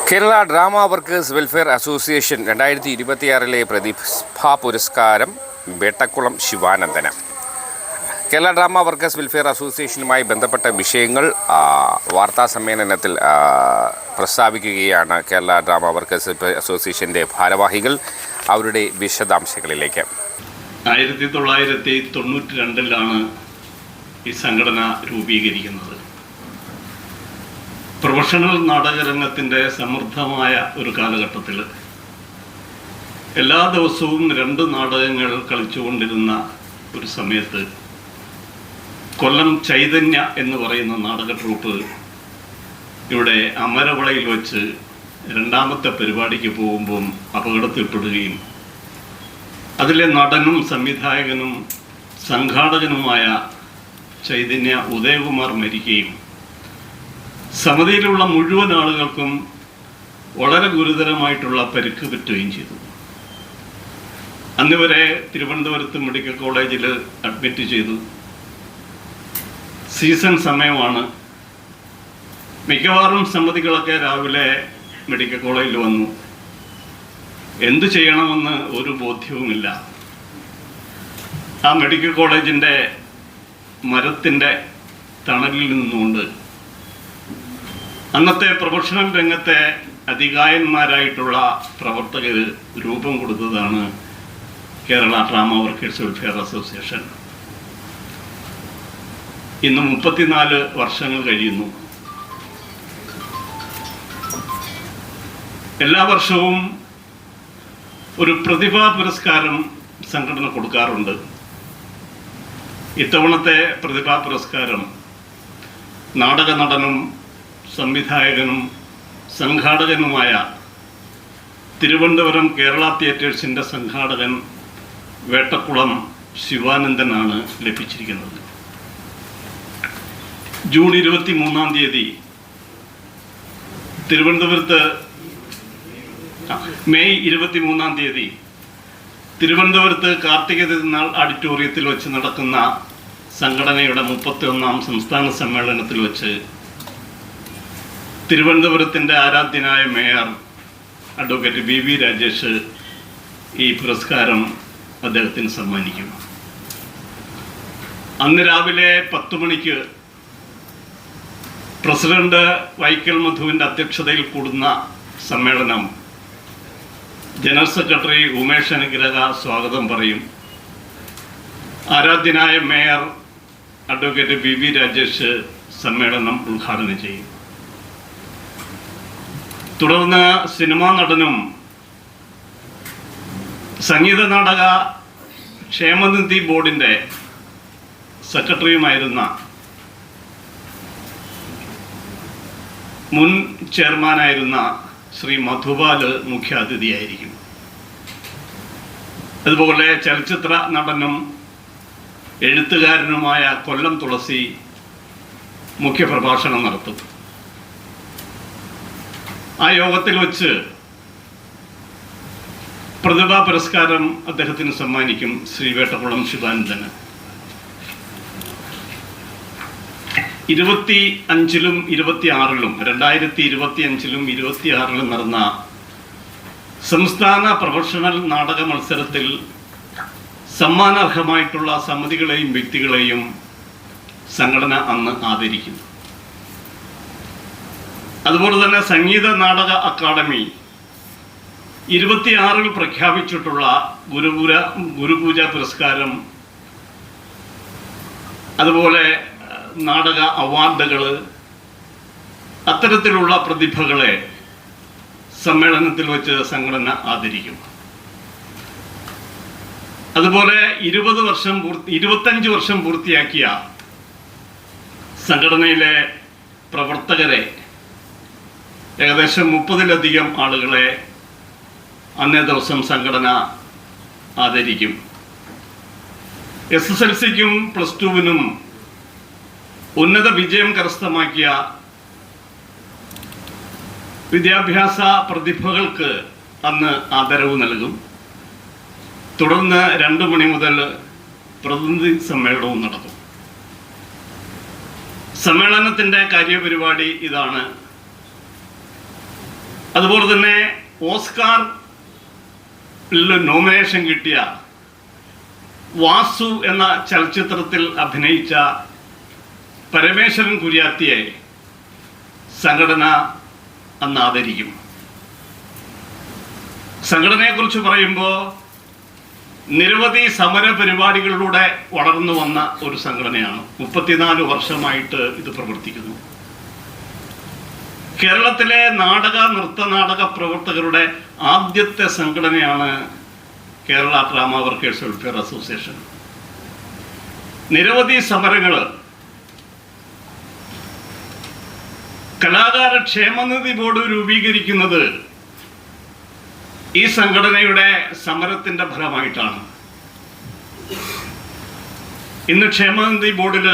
Kerala drama workers welfare association 2026 പ്രതിഭാ പുരസ്കാരം വേട്ടക്കുളം ശിവാനന്ദന്. Kerala drama workers welfare അസോസിയേഷനുമായി ബന്ധപ്പെട്ട വിഷയങ്ങൾ വാർത്താ സമ്മേളനത്തിൽ പ്രസ്താവിക്കുകയാണ് കേരള ഡ്രാമ വർക്കേഴ്സ് അസോസിയേഷൻ്റെ ഭാരവാഹികൾ. അവരുടെ വിശദാംശങ്ങളിലേക്ക്. 1992 ഈ സംഘടന രൂപീകരിക്കുന്നത്. പ്രൊഫഷണൽ നാടകരംഗത്തിൻ്റെ സമൃദ്ധമായ ഒരു കാലഘട്ടത്തിൽ എല്ലാ ദിവസവും 2 നാടകങ്ങൾ കളിച്ചുകൊണ്ടിരുന്ന ഒരു സമയത്ത് കൊല്ലം ചൈതന്യ എന്ന് പറയുന്ന നാടക ട്രൂപ്പ് ഇവിടെ അമരവളയിൽ വെച്ച് 2ാമത്തെ പരിപാടിക്ക് പോകുമ്പം അപകടത്തിൽപ്പെടുകയും അതിലെ നടനും സംവിധായകനും സംഘാടകനുമായ ചൈതന്യ ഉദയകുമാർ മരിക്കുകയും സമിതിയിലുള്ള മുഴുവൻ ആളുകൾക്കും വളരെ ഗുരുതരമായിട്ടുള്ള പരിക്ക് പറ്റുകയും ചെയ്തു. അന്നുവരെ തിരുവനന്തപുരത്ത് മെഡിക്കൽ കോളേജിൽ അഡ്മിറ്റ് ചെയ്തു. സീസൺ സമയമാണ്. മിക്കവാറും സമിതികളൊക്കെ രാവിലെ മെഡിക്കൽ കോളേജിൽ വന്നു. എന്തു ചെയ്യണമെന്ന് ഒരു ബോധ്യവുമില്ല. ആ മെഡിക്കൽ കോളേജിൻ്റെ മരത്തിൻ്റെ തണലിൽ നിന്നുകൊണ്ട് അന്നത്തെ പ്രൊഫഷണൽ രംഗത്തെ അതികായന്മാരായിട്ടുള്ള പ്രവർത്തകർ രൂപം കൊടുത്തതാണ് Kerala drama workers welfare association. ഇന്ന് 34 വർഷങ്ങൾ കഴിയുന്നു. എല്ലാ വർഷവും ഒരു പ്രതിഭാ പുരസ്കാരം സംഘടന കൊടുക്കാറുണ്ട്. ഇത്തവണത്തെ പ്രതിഭാ പുരസ്കാരം നാടക നടനും സംവിധായകനും സംഘാടകനുമായ തിരുവനന്തപുരം കേരള തിയേറ്റേഴ്സിൻ്റെ സംഘാടകൻ വേട്ടക്കുളം ശിവാനന്ദനാണ് ലഭിച്ചിരിക്കുന്നത്. ജൂൺ 23 തിരുവനന്തപുരത്ത് മെയ് 23 തിരുവനന്തപുരത്ത് കാർത്തിക തിരുനാൾ ഓഡിറ്റോറിയത്തിൽ വെച്ച് നടക്കുന്ന സംഘടനയുടെ 31ാം സംസ്ഥാന സമ്മേളനത്തിൽ വെച്ച് തിരുവനന്തപുരത്തിൻ്റെ ആരാധ്യനായ മേയർ അഡ്വക്കേറ്റ് VV രാജേഷ് ഈ പുരസ്കാരം അദ്ദേഹത്തിന് സമ്മാനിക്കും. അന്ന് രാവിലെ 10 മണിക്ക് പ്രസിഡന്റ് വൈക്കൽ മധുവിൻ്റെ അധ്യക്ഷതയിൽ കൂടുന്ന സമ്മേളനം ജനറൽ സെക്രട്ടറി ഉമേഷ് അനുഗ്രഹ സ്വാഗതം പറയും. ആരാധ്യനായ മേയർ അഡ്വക്കേറ്റ് VV രാജേഷ് സമ്മേളനം ഉദ്ഘാടനം ചെയ്യും. തുടർന്ന് സിനിമാ നടനും സംഗീത നാടക ക്ഷേമനിധി ബോർഡിൻ്റെ സെക്രട്ടറിയുമായിരുന്ന മുൻ ചെയർമാനായിരുന്ന ശ്രീ മധുപാല് മുഖ്യാതിഥിയായിരിക്കും. അതുപോലെ ചലച്ചിത്ര നടനും എഴുത്തുകാരനുമായ കൊല്ലം തുളസി മുഖ്യപ്രഭാഷണം നടത്തും. ആ യോഗത്തിൽ വെച്ച് പ്രതിഭാ പുരസ്കാരം അദ്ദേഹത്തിന് സമ്മാനിക്കും ശ്രീ വേട്ടക്കുളം ശിവാനന്ദന്. 25-ലും 26-ലും 2025-ലും 26-ലും നടന്ന സംസ്ഥാന പ്രൊഫഷണൽ നാടക മത്സരത്തിൽ സമ്മാനാർഹമായിട്ടുള്ള സമിതികളെയും വ്യക്തികളെയും സംഘടന അന്ന് ആദരിക്കുന്നു. അതുപോലെ തന്നെ സംഗീത നാടക അക്കാദമി 26-ൽ പ്രഖ്യാപിച്ചിട്ടുള്ള ഗുരുപൂജ പുരസ്കാരം, അതുപോലെ നാടക അവാർഡുകൾ, അത്തരത്തിലുള്ള പ്രതിഭകളെ സമ്മേളനത്തിൽ വെച്ച് സംഘടന ആദരിക്കും. അതുപോലെ 25 വർഷം പൂർത്തിയാക്കിയ സംഘടനയിലെ പ്രവർത്തകരെ, ഏകദേശം 30-ലധികം ആളുകളെ അന്നേ ദിവസം സംഘടന ആദരിക്കും. SSLCക്കും +2-നും ഉന്നത വിജയം കരസ്ഥമാക്കിയ വിദ്യാഭ്യാസ പ്രതിഭകൾക്ക് അന്ന് ആദരവ് നൽകും. തുടർന്ന് 2 മണി മുതൽ പ്രതിനിധി സമ്മേളനവും നടക്കും. സമ്മേളനത്തിൻ്റെ കാര്യപരിപാടി ഇതാണ്. അതുപോലെ തന്നെ ഓസ്കാർ നോമിനേഷൻ കിട്ടിയ വാസു എന്ന ചലച്ചിത്രത്തിൽ അഭിനയിച്ച പരമേശ്വരൻ കുര്യാത്തിയെ സംഘടന അന്ന് ആദരിക്കും. സംഘടനയെക്കുറിച്ച് പറയുമ്പോൾ നിരവധി സമര പരിപാടികളിലൂടെ വളർന്നു വന്ന ഒരു സംഘടനയാണ്. 34 വർഷമായിട്ട് ഇത് പ്രവർത്തിക്കുന്നു. കേരളത്തിലെ നൃത്തനാടക പ്രവർത്തകരുടെ ആദ്യത്തെ സംഘടനയാണ് Kerala drama workers welfare association. നിരവധി സമരങ്ങൾ, കലാകാര ക്ഷേമനിധി ബോർഡ് രൂപീകരിക്കുന്നത് ഈ സംഘടനയുടെ സമരത്തിന്റെ ഫലമായിട്ടാണ്. ഇന്ന് ക്ഷേമനിധി ബോർഡിൽ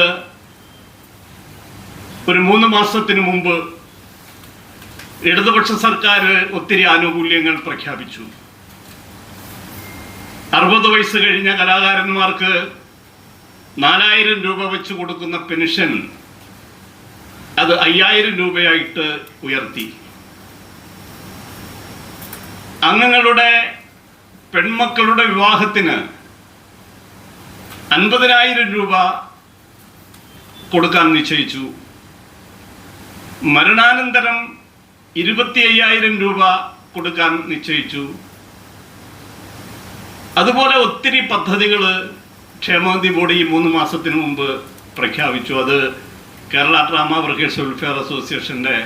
ഒരു 3 മാസത്തിന് മുമ്പ് ഇടതുപക്ഷ സർക്കാർ ഒത്തിരി ആനുകൂല്യങ്ങൾ പ്രഖ്യാപിച്ചു. 60 വയസ്സ് കഴിഞ്ഞ കലാകാരന്മാർക്ക് 4000 രൂപ വെച്ച് കൊടുക്കുന്ന പെൻഷൻ അത് 5000 രൂപയായിട്ട് ഉയർത്തി. അംഗങ്ങളുടെ പെൺമക്കളുടെ വിവാഹത്തിന് 50,000 രൂപ കൊടുക്കാൻ നിശ്ചയിച്ചു. മരണാനന്തരം 25,000 രൂപ കൊടുക്കാൻ നിശ്ചയിച്ചു. അതുപോലെ ഒത്തിരി പദ്ധതികൾ ക്ഷേമനിധി ബോർഡ് ഈ 3 മാസത്തിന് മുമ്പ് പ്രഖ്യാപിച്ചു. അത് കേരള ഡ്രാമ വർക്കേഴ്സ് വെൽഫെയർ അസോസിയേഷന്റെ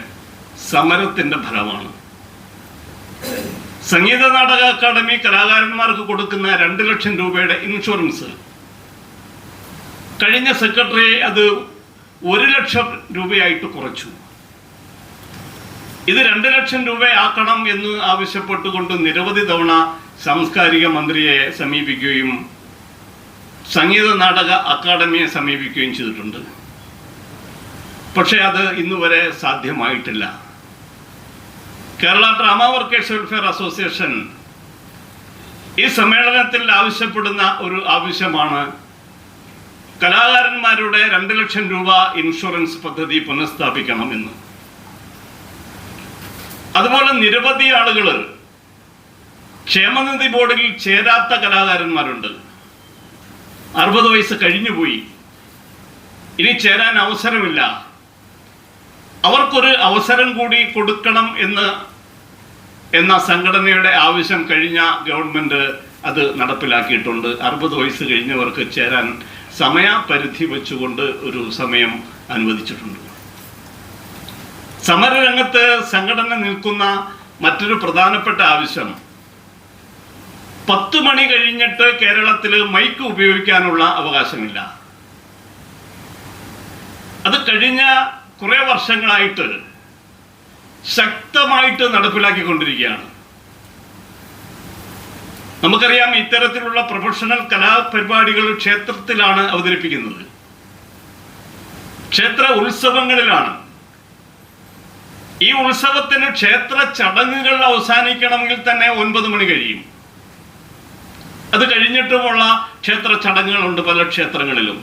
സമരത്തിന്റെ ഫലമാണ്. സംഗീത നാടക അക്കാദമി കലാകാരന്മാർക്ക് കൊടുക്കുന്ന 2 ലക്ഷം രൂപയുടെ ഇൻഷുറൻസ് കഴിഞ്ഞ സെക്രട്ടറി അത് 1 ലക്ഷം രൂപയായിട്ട് കുറച്ചു. ഇത് 2 ലക്ഷം രൂപയാക്കണം എന്ന് ആവശ്യപ്പെട്ടുകൊണ്ട് നിരവധി തവണ സാംസ്കാരിക മന്ത്രിയെ സമീപിക്കുകയും സംഗീത നാടക അക്കാദമിയെ സമീപിക്കുകയും ചെയ്തിട്ടുണ്ട്. പക്ഷെ അത് ഇന്നുവരെ സാധ്യമായിട്ടില്ല. Kerala drama workers welfare association ഈ സമ്മേളനത്തിൽ ആവശ്യപ്പെടുന്ന ഒരു ആവശ്യമാണ് കലാകാരന്മാരുടെ 2 ലക്ഷം രൂപ ഇൻഷുറൻസ് പദ്ധതി പുനഃസ്ഥാപിക്കണമെന്ന്. അതുപോലെ നിരവധി ആളുകൾ ക്ഷേമനിധി ബോർഡിൽ ചേരാത്ത കലാകാരന്മാരുണ്ട്. 60 വയസ്സ് കഴിഞ്ഞുപോയി, ഇനി ചേരാൻ അവസരമില്ല. അവർക്കൊരു അവസരം കൂടി കൊടുക്കണം എന്ന സംഘടനയുടെ ആവശ്യം കഴിഞ്ഞ ഗവൺമെന്റ് അത് നടപ്പിലാക്കിയിട്ടുണ്ട്. 60 വയസ്സ് കഴിഞ്ഞവർക്ക് ചേരാൻ സമയപരിധി വെച്ചുകൊണ്ട് ഒരു സമയം അനുവദിച്ചിട്ടുണ്ട്. സമരരംഗത്ത് സംഘടന നിൽക്കുന്ന മറ്റൊരു പ്രധാനപ്പെട്ട ആവശ്യം 10 മണി കഴിഞ്ഞിട്ട് കേരളത്തിൽ മൈക്ക് ഉപയോഗിക്കാനുള്ള അവകാശമില്ല. അത് കഴിഞ്ഞ കുറെ വർഷങ്ങളായിട്ട് ശക്തമായിട്ട് നടപ്പിലാക്കിക്കൊണ്ടിരിക്കുകയാണ്. നമുക്കറിയാം, ഇത്തരത്തിലുള്ള പ്രൊഫഷണൽ കലാപരിപാടികൾ ക്ഷേത്രത്തിലാണ് അവതരിപ്പിക്കുന്നത്, ക്ഷേത്ര ഉത്സവങ്ങളിലാണ്. ഈ ഉത്സവത്തിന് ക്ഷേത്ര ചടങ്ങുകൾ അവസാനിക്കണമെങ്കിൽ തന്നെ 9 മണി കഴിയും. അത് കഴിഞ്ഞിട്ടുമുള്ള ക്ഷേത്ര ചടങ്ങുകളുണ്ട് പല ക്ഷേത്രങ്ങളിലും.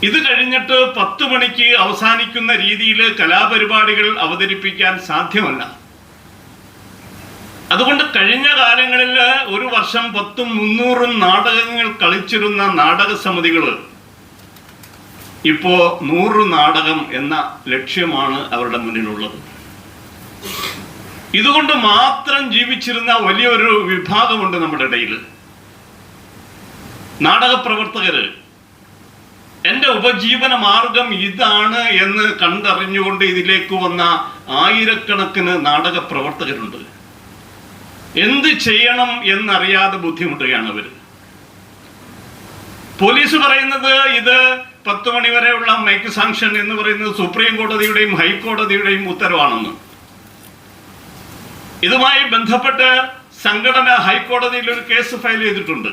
ഇത് കഴിഞ്ഞിട്ട് 10 മണിക്ക് അവസാനിക്കുന്ന രീതിയിൽ കലാപരിപാടികൾ അവതരിപ്പിക്കാൻ സാധ്യമല്ല. അതുകൊണ്ട് കഴിഞ്ഞ കാലങ്ങളിൽ ഒരു വർഷം 200-300 നാടകങ്ങൾ കളിച്ചിരുന്ന നാടക സമിതികൾ ഇപ്പോ 100 നാടകം എന്ന ലക്ഷ്യമാണ് അവരുടെ മുന്നിലുള്ളത്. ഇതുകൊണ്ട് മാത്രം ജീവിച്ചിരുന്ന വലിയൊരു വിഭാഗമുണ്ട് നമ്മുടെ ഇടയിൽ. നാടക പ്രവർത്തകര് എൻ്റെ ഉപജീവന മാർഗം ഇതാണ് എന്ന് കണ്ടറിഞ്ഞുകൊണ്ട് ഇതിലേക്ക് വന്ന ആയിരക്കണക്കിന് നാടക പ്രവർത്തകരുണ്ട്. എന്ത് ചെയ്യണം എന്നറിയാതെ ബുദ്ധിമുട്ടുകയാണ് അവർ. പോലീസ് പറയുന്നത് ഇത് 10 മണി വരെയുള്ള മൈക്ക് സാങ്ഷൻ എന്ന് പറയുന്നത് സുപ്രീം കോടതിയുടെയും ഹൈക്കോടതിയുടെയും ഉത്തരവാണെന്ന്. ഇതുമായി ബന്ധപ്പെട്ട് സംഘടന ഹൈക്കോടതിയിൽ ഒരു കേസ് ഫയൽ ചെയ്തിട്ടുണ്ട്.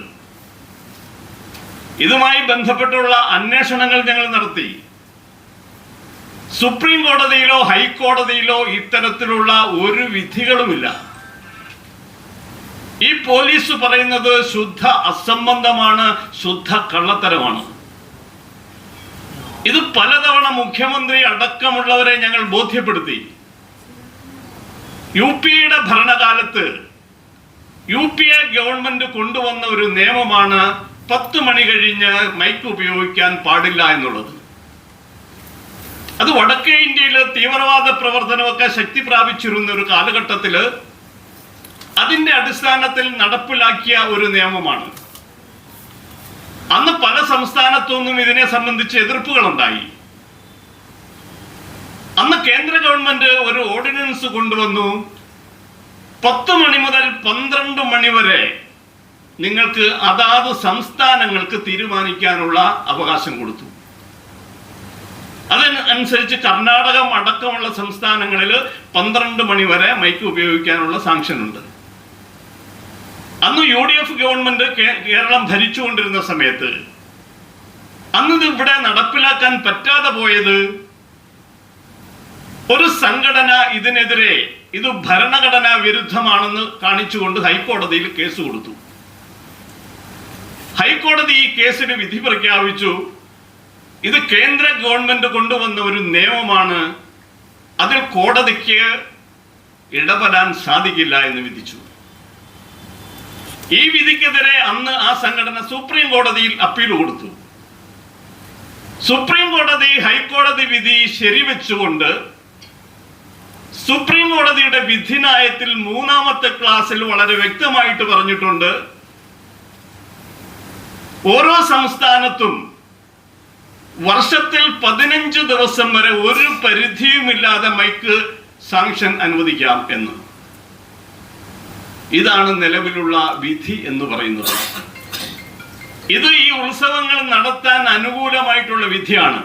ഇതുമായി ബന്ധപ്പെട്ടുള്ള അന്വേഷണങ്ങൾ ഞങ്ങൾ നടത്തി. സുപ്രീം കോടതിയിലോ ഹൈക്കോടതിയിലോ ഇത്തരത്തിലുള്ള ഒരു വിധികളുമില്ല. ഈ പോലീസ് പറയുന്നത് ശുദ്ധ അസംബന്ധമാണ്, ശുദ്ധ കള്ളത്തരമാണ്. ഇത് പലതവണ മുഖ്യമന്ത്രി അടക്കമുള്ളവരെ ഞങ്ങൾ ബോധ്യപ്പെടുത്തി. UPയുടെ ഭരണകാലത്ത് UPA ഗവൺമെന്റ് കൊണ്ടുവന്ന ഒരു നിയമമാണ് 10 മണി കഴിഞ്ഞ് മൈക്ക് ഉപയോഗിക്കാൻ പാടില്ല എന്നുള്ളത്. അത് വടക്കേ ഇന്ത്യയിൽ തീവ്രവാദ പ്രവർത്തനമൊക്കെ ശക്തി പ്രാപിച്ചിരുന്ന ഒരു കാലഘട്ടത്തിൽ അതിന്റെ അടിസ്ഥാനത്തിൽ നടപ്പിലാക്കിയ ഒരു നിയമമാണ്. അന്ന് പല സംസ്ഥാനത്തുനിന്നും ഇതിനെ സംബന്ധിച്ച് എതിർപ്പുകളുണ്ടായി. അന്ന് കേന്ദ്ര ഗവൺമെന്റ് ഒരു ഓർഡിനൻസ് കൊണ്ടുവന്നു. 10 മണി മുതൽ 12 മണി വരെ നിങ്ങൾക്ക് അതാത് സംസ്ഥാനങ്ങൾക്ക് തീരുമാനിക്കാനുള്ള അവകാശം കൊടുത്തു. അതനുസരിച്ച് കർണാടകം അടക്കമുള്ള സംസ്ഥാനങ്ങളിൽ 12 മണി വരെ മൈക്ക് ഉപയോഗിക്കാനുള്ള സാങ്ഷൻ ഉണ്ട്. അന്ന് UDF ഗവൺമെന്റ് കേരളം ഭരിച്ചുകൊണ്ടിരുന്ന സമയത്ത് അന്ന് ഇവിടെ നടപ്പിലാക്കാൻ പറ്റാതെ പോയത് ഒരു സംഘടന ഇതിനെതിരെ ഇത് ഭരണഘടനാ വിരുദ്ധമാണെന്ന് കാണിച്ചുകൊണ്ട് ഹൈക്കോടതിയിൽ കേസ് കൊടുത്തു. ഹൈക്കോടതി ഈ കേസിന് വിധി പ്രഖ്യാപിച്ചു. ഇത് കേന്ദ്ര ഗവൺമെന്റ് കൊണ്ടുവന്ന ഒരു നിയമമാണ്, അതിൽ കോടതിക്ക് ഇടപെടാൻ സാധിക്കില്ല എന്ന് വിധിച്ചു. ഈ വിധിക്കെതിരെ അന്ന് ആ സംഘടന സുപ്രീം കോടതിയിൽ അപ്പീൽ കൊടുത്തു. സുപ്രീം കോടതി ഹൈക്കോടതി വിധി ശരിവെച്ചുകൊണ്ട് സുപ്രീം കോടതിയുടെ വിധിന്യായത്തിൽ 3-ാമത്തെ ക്ലാസ്സിൽ വളരെ വ്യക്തമായിട്ട് പറഞ്ഞിട്ടുണ്ട്, ഓരോ സംസ്ഥാനത്തും വർഷത്തിൽ 15 ദിവസം വരെ ഒരു പരിധിയുമില്ലാതെ മൈക്ക് സാങ്ഷൻ അനുവദിക്കാം എന്ന്. ഇതാണ് നിലവിലുള്ള വിധി എന്ന് പറയുന്നത്. ഇത് ഈ ഉത്സവങ്ങൾ നടത്താൻ അനുകൂലമായിട്ടുള്ള വിധിയാണ്.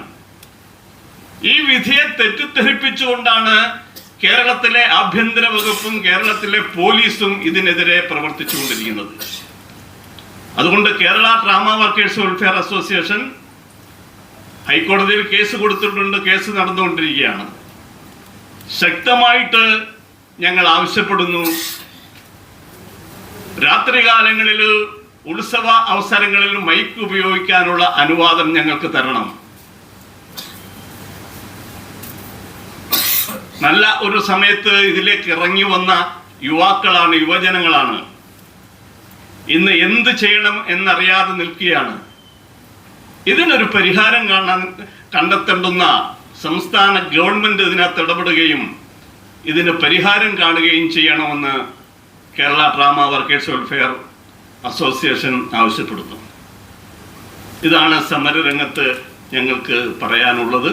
ഈ വിധിയെ തെറ്റിദ്ധരിപ്പിച്ചുകൊണ്ടാണ് കേരളത്തിലെ ആഭ്യന്തര വകുപ്പും കേരളത്തിലെ പോലീസും ഇതിനെതിരെ പ്രവർത്തിച്ചുകൊണ്ടിരിക്കുന്നത്. അതുകൊണ്ട് Kerala drama workers welfare association ഹൈക്കോടതിയിൽ കേസ് കൊടുത്തിട്ടുണ്ട്. കേസ് നടന്നുകൊണ്ടിരിക്കുകയാണ്. ശക്തമായിട്ട് ഞങ്ങൾ ആവശ്യപ്പെടുന്നു, രാത്രികാലങ്ങളിൽ ഉത്സവ അവസരങ്ങളിൽ മൈക്ക് ഉപയോഗിക്കാനുള്ള അനുവാദം ഞങ്ങൾക്ക് തരണം. നല്ല ഒരു സമയത്ത് ഇതിലേക്ക് ഇറങ്ങി വന്ന യുവാക്കളാണ്, യുവജനങ്ങളാണ്. ഇന്ന് എന്ത് ചെയ്യണം എന്നറിയാതെ നിൽക്കുകയാണ്. ഇതിനൊരു പരിഹാരം കണ്ടെത്തേണ്ടുന്ന സംസ്ഥാന ഗവൺമെന്റ് ഇതിനകത്ത് ഇടപെടുകയും ഇതിന് പരിഹാരം കാണുകയും ചെയ്യണമെന്ന് Kerala drama workers welfare association ആവശ്യപ്പെടുന്നു. ഇതാണ് സമരരംഗത്ത് ഞങ്ങൾക്ക് പറയാനുള്ളത്.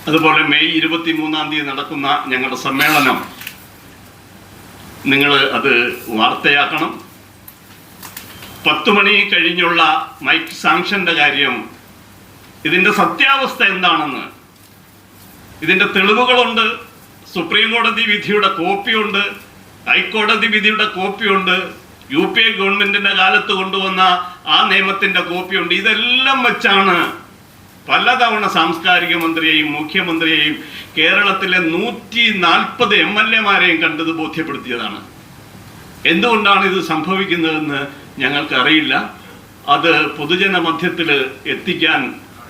അതുപോലെ മെയ് 23-ാം തീയതി നടക്കുന്ന ഞങ്ങളുടെ സമ്മേളനം നിങ്ങൾ അത് വാർത്തയാക്കണം. 10 മണി കഴിഞ്ഞുള്ള മൈക്ക് സാങ്ഷന്റെ കാര്യം, ഇതിന്റെ സത്യാവസ്ഥ എന്താണെന്ന്, ഇതിന്റെ തെളിവുകളുണ്ട്. സുപ്രീം കോടതി വിധിയുടെ കോപ്പിയുണ്ട്, ഹൈക്കോടതി വിധിയുടെ കോപ്പിയുണ്ട്, UPA ഗവൺമെന്റിന്റെ കാലത്ത് കൊണ്ടുവന്ന ആ നിയമത്തിന്റെ കോപ്പിയുണ്ട്. ഇതെല്ലാം വെച്ചാണ് പലതവണ സാംസ്കാരിക മന്ത്രിയെയും മുഖ്യമന്ത്രിയെയും കേരളത്തിലെ 140 MLA-മാരെയും കണ്ടത് ബോധ്യപ്പെടുത്തിയതാണ്. എന്തുകൊണ്ടാണ് ഇത് സംഭവിക്കുന്നതെന്ന് ഞങ്ങൾക്കറിയില്ല. അത് പൊതുജന മധ്യത്തിൽ എത്തിക്കാൻ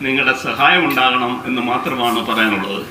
നിങ്ങളുടെ സഹായം ഉണ്ടാകണം എന്ന് മാത്രമാണ് പറയാനുള്ളത്.